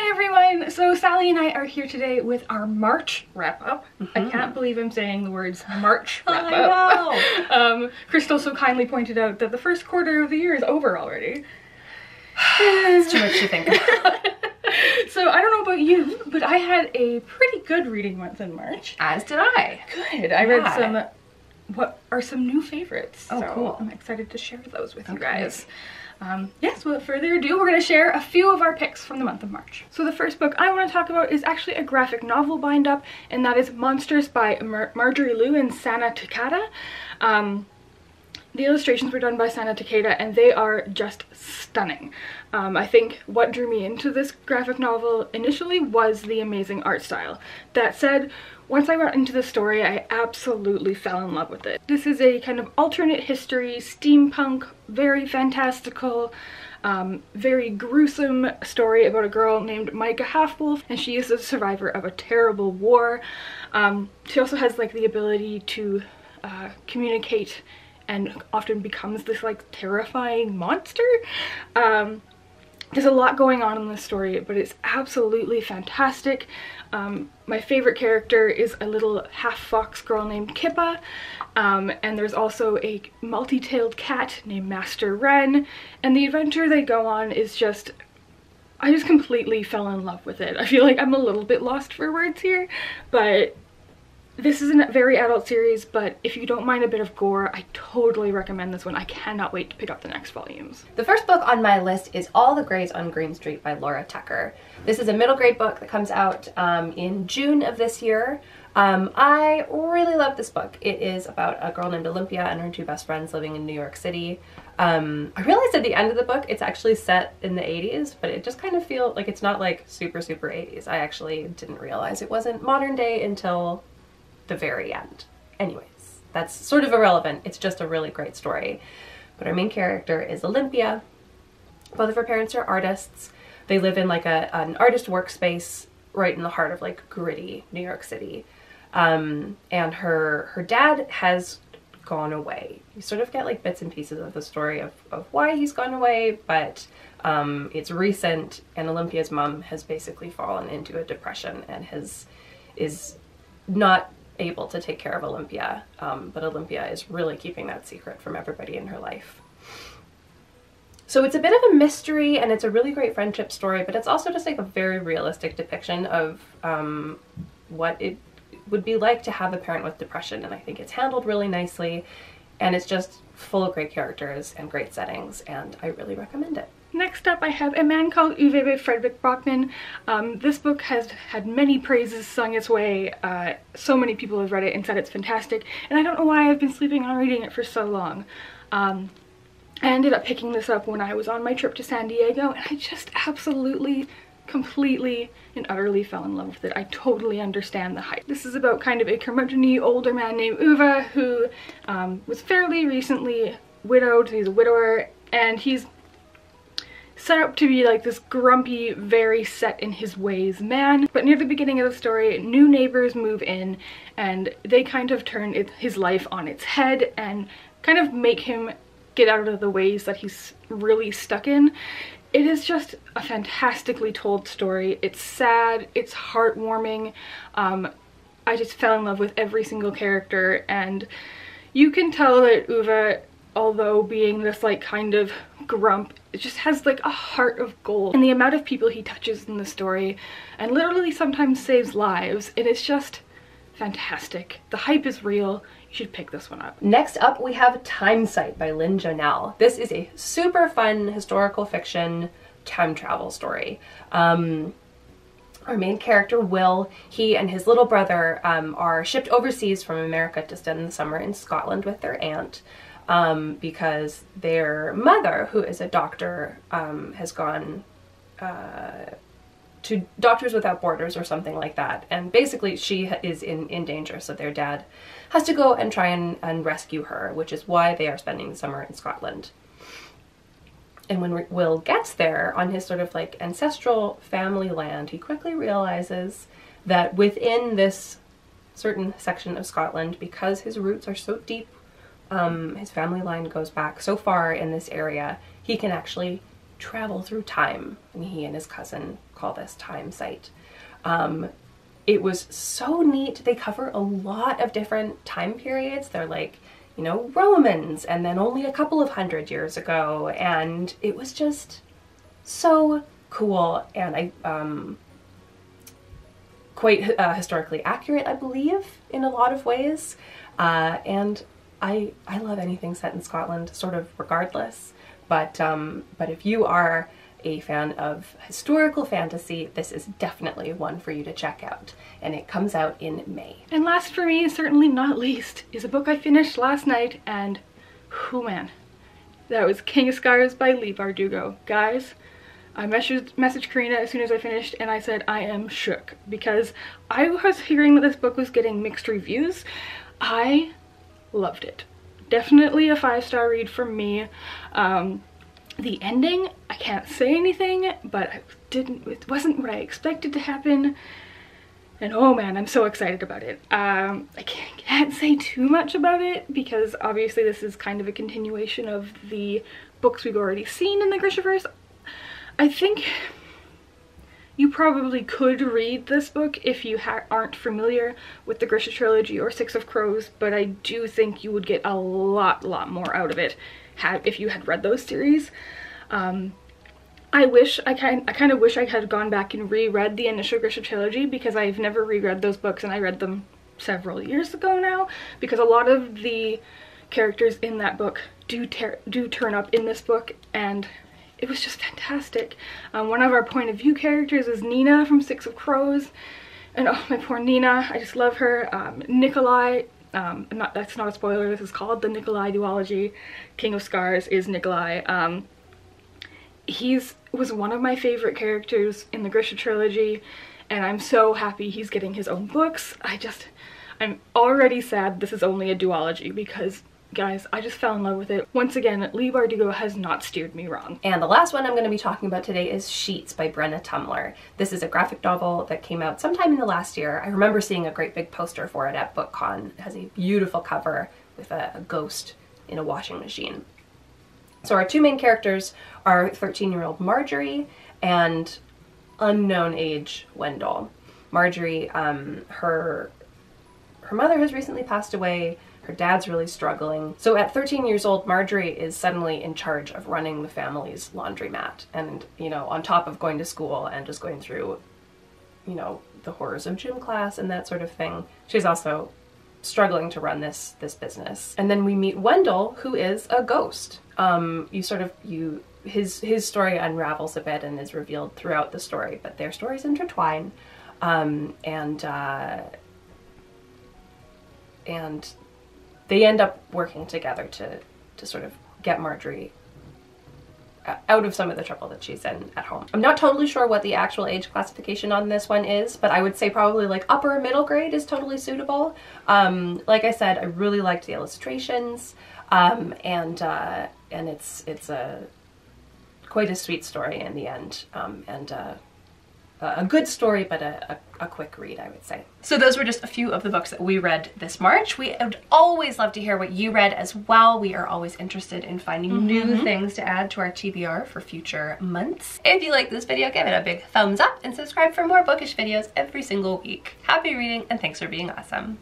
Hi everyone! So Sally and I are here today with our March wrap-up. I can't believe I'm saying the words March wrap-up. I know! Crystal so kindly pointed out that the first quarter of the year is over already. It's too much to think about. So I don't know about you, but I had a pretty good reading month in March. As did I. Good. I read some, what are some new favorites. Oh, so cool. I'm excited to share those with you guys. Yes, without further ado, we're going to share a few of our picks from the month of March. So the first book I want to talk about is actually a graphic novel bind-up, and that is Monstress by Marjorie and Sana Takeda. The illustrations were done by Sana Takeda, and they are just stunning. I think what drew me into this graphic novel initially was the amazing art style. That said, once I got into the story, I absolutely fell in love with it. This is a kind of alternate history, steampunk, very fantastical, very gruesome story about a girl named Micah Halfwolf, and she is a survivor of a terrible war. She also has like the ability to communicate and often becomes this like terrifying monster. There's a lot going on in this story, but it's absolutely fantastic. My favorite character is a little half-fox girl named Kippa, and there's also a multi-tailed cat named Master Wren, and the adventure they go on is just, I just completely fell in love with it. I feel like I'm a little bit lost for words here, but this is a very adult series, but if you don't mind a bit of gore, I totally recommend this one. I cannot wait to pick up the next volumes. The first book on my list is All the Greys on Green Street by Laura Tucker. This is a middle grade book that comes out in June of this year. I really love this book. It is about a girl named Olympia and her two best friends living in New York City. I realized at the end of the book it's actually set in the 80s, but it just kind of feels like it's not like super 80s. I actually didn't realize it wasn't modern day until the very end. Anyways, that's sort of irrelevant. It's just a really great story. But our main character is Olympia. Both of her parents are artists. They live in like an artist workspace right in the heart of like gritty New York City. And her dad has gone away. You sort of get like bits and pieces of the story of why he's gone away, but it's recent, and Olympia's mom has basically fallen into a depression and is not able to take care of Olympia, but Olympia is really keeping that secret from everybody in her life. So it's a bit of a mystery, and it's a really great friendship story, but it's also just like a very realistic depiction of what it would be like to have a parent with depression, and I think it's handled really nicely, and it's just full of great characters and great settings, and I really recommend it. Next up, I have A Man Called Uwe by Fredrik Backman. This book has had many praises sung its way. So many people have read it and said it's fantastic, and I don't know why I've been sleeping on reading it for so long. I ended up picking this up when I was on my trip to San Diego, and I just absolutely, completely, and utterly fell in love with it. I totally understand the hype. This is about kind of a curmudgeon-y older man named Uwe who was fairly recently widowed. He's a widower, and he's set up to be like this grumpy, very set in his ways man. But near the beginning of the story, new neighbors move in, and they kind of turn his life on its head and kind of make him get out of the ways that he's really stuck in. It is just a fantastically told story. It's sad, it's heartwarming. I just fell in love with every single character, and you can tell that Uwe, although being this like kind of grump, it just has like a heart of gold. And the amount of people he touches in the story and literally sometimes saves lives, and it's just fantastic. The hype is real. You should pick this one up. Next up, we have Time Sight by Lynne Jonell. This is a super fun historical fiction time travel story. Our main character, Will, he and his little brother are shipped overseas from America to spend the summer in Scotland with their aunt. Because their mother, who is a doctor, has gone to Doctors Without Borders or something like that, and basically she is in danger, so their dad has to go and try and rescue her, which is why they are spending the summer in Scotland. And when Will gets there on his sort of like ancestral family land, he quickly realizes that within this certain section of Scotland, because his roots are so deep, his family line goes back so far in this area, he can actually travel through time, and he and his cousin call this Time Site. It was so neat. They cover a lot of different time periods. They're like, you know, Romans, and then only a couple of 100 years ago, and it was just so cool, and quite historically accurate, I believe, in a lot of ways. And I love anything set in Scotland, sort of regardless. But if you are a fan of historical fantasy, this is definitely one for you to check out. And it comes out in May. And last for me, certainly not least, is a book I finished last night, and oh man, that was King of Scars by Leigh Bardugo. Guys, I messaged Karina as soon as I finished, and I said I am shook, because I was hearing that this book was getting mixed reviews. I loved it. Definitely a 5-star read from me. The ending, I can't say anything, but it wasn't what I expected to happen. And oh man, I'm so excited about it. I can't say too much about it, because obviously this is kind of a continuation of the books we've already seen in the Grishaverse. I think you probably could read this book if you aren't familiar with the Grisha trilogy or Six of Crows, but I do think you would get a lot more out of it if you had read those series. I kind of wish I had gone back and reread the initial Grisha trilogy, because I've never reread those books, and I read them several years ago now, because a lot of the characters in that book do turn up in this book, and it was just fantastic. One of our point of view characters is Nina from Six of Crows, and oh, my poor Nina, I just love her. Nikolai, that's not a spoiler, this is called the Nikolai duology. King of Scars is Nikolai. He was one of my favorite characters in the Grisha trilogy, and I'm so happy he's getting his own books. I'm already sad this is only a duology, because guys, I just fell in love with it. Once again, Leigh Bardugo has not steered me wrong. And the last one I'm going to be talking about today is Sheets by Brenna Thummler. This is a graphic novel that came out sometime in the last year. I remember seeing a great big poster for it at BookCon. It has a beautiful cover with a ghost in a washing machine. So our two main characters are 13-year-old Marjorie and unknown age Wendell. Marjorie, her mother has recently passed away. Her dad's really struggling. So at 13 years old, Marjorie is suddenly in charge of running the family's laundromat. And, you know, on top of going to school and just going through, you know, the horrors of gym class and that sort of thing, she's also struggling to run this business. And then we meet Wendell, who is a ghost. His story unravels a bit and is revealed throughout the story, but their stories intertwine. And they end up working together to sort of get Marjorie out of some of the trouble that she's in at home. I'm not totally sure what the actual age classification on this one is, but I would say probably like upper middle grade is totally suitable. Like I said, I really liked the illustrations, and it's quite a sweet story in the end, and a good story, but a quick read, I would say. So those were just a few of the books that we read this March. We would always love to hear what you read as well. We are always interested in finding new things to add to our TBR for future months. If you like this video, give it a big thumbs up and subscribe for more bookish videos every single week. Happy reading, and thanks for being awesome.